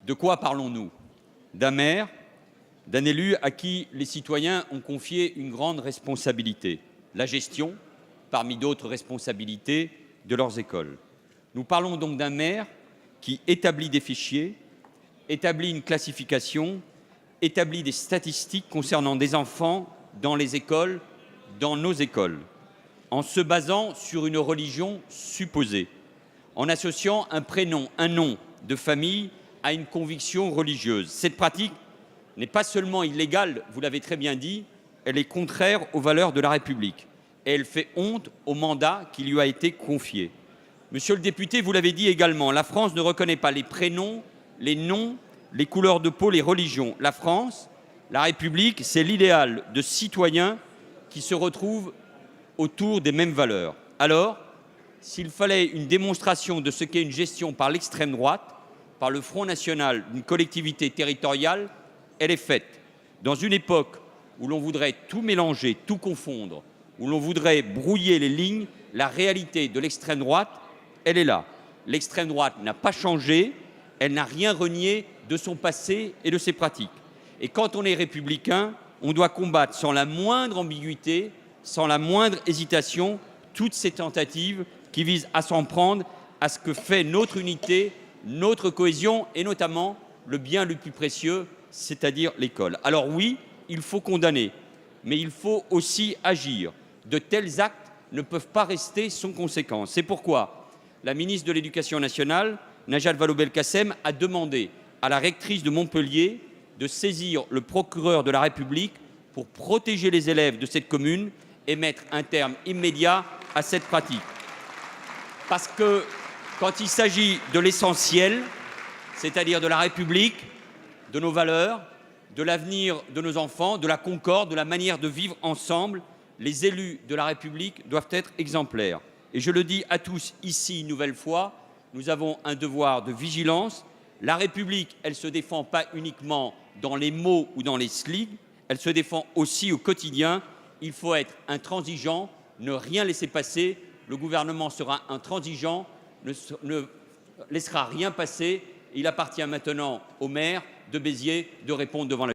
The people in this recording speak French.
De quoi parlons-nous? D'un maire, d'un élu à qui les citoyens ont confié une grande responsabilité, la gestion, parmi d'autres responsabilités, de leurs écoles. Nous parlons donc d'un maire qui établit des fichiers, établit une classification, établit des statistiques concernant des enfants dans les écoles, dans nos écoles, en se basant sur une religion supposée, en associant un prénom, un nom de famille à une conviction religieuse. Cette pratique n'est pas seulement illégale, vous l'avez très bien dit, elle est contraire aux valeurs de la République et elle fait honte au mandat qui lui a été confié. Monsieur le député, vous l'avez dit également, la France ne reconnaît pas les prénoms, les noms, les couleurs de peau, les religions. La France, la République, c'est l'idéal de citoyens qui se retrouvent autour des mêmes valeurs. Alors, s'il fallait une démonstration de ce qu'est une gestion par l'extrême droite, par le Front national d'une collectivité territoriale, elle est faite. Dans une époque où l'on voudrait tout mélanger, tout confondre, où l'on voudrait brouiller les lignes, la réalité de l'extrême droite, elle est là. L'extrême droite n'a pas changé, elle n'a rien renié de son passé et de ses pratiques. Et quand on est républicain, on doit combattre sans la moindre ambiguïté, sans la moindre hésitation, toutes ces tentatives qui visent à s'en prendre à ce que fait notre unité, notre cohésion et notamment le bien le plus précieux, c'est-à-dire l'école. Alors oui, il faut condamner, mais il faut aussi agir. De tels actes ne peuvent pas rester sans conséquence. C'est pourquoi la ministre de l'Éducation nationale, Najat Vallaud-Belkacem, a demandé à la rectrice de Montpellier de saisir le procureur de la République pour protéger les élèves de cette commune et mettre un terme immédiat à cette pratique. Parce que quand il s'agit de l'essentiel, c'est-à-dire de la République, de nos valeurs, de l'avenir de nos enfants, de la concorde, de la manière de vivre ensemble, les élus de la République doivent être exemplaires. Et je le dis à tous ici une nouvelle fois, nous avons un devoir de vigilance. La République, elle ne se défend pas uniquement dans les mots ou dans les sligs, elle se défend aussi au quotidien. Il faut être intransigeant, ne rien laisser passer. Le gouvernement sera intransigeant, ne laissera rien passer. Il appartient maintenant au maire de Béziers de répondre devant la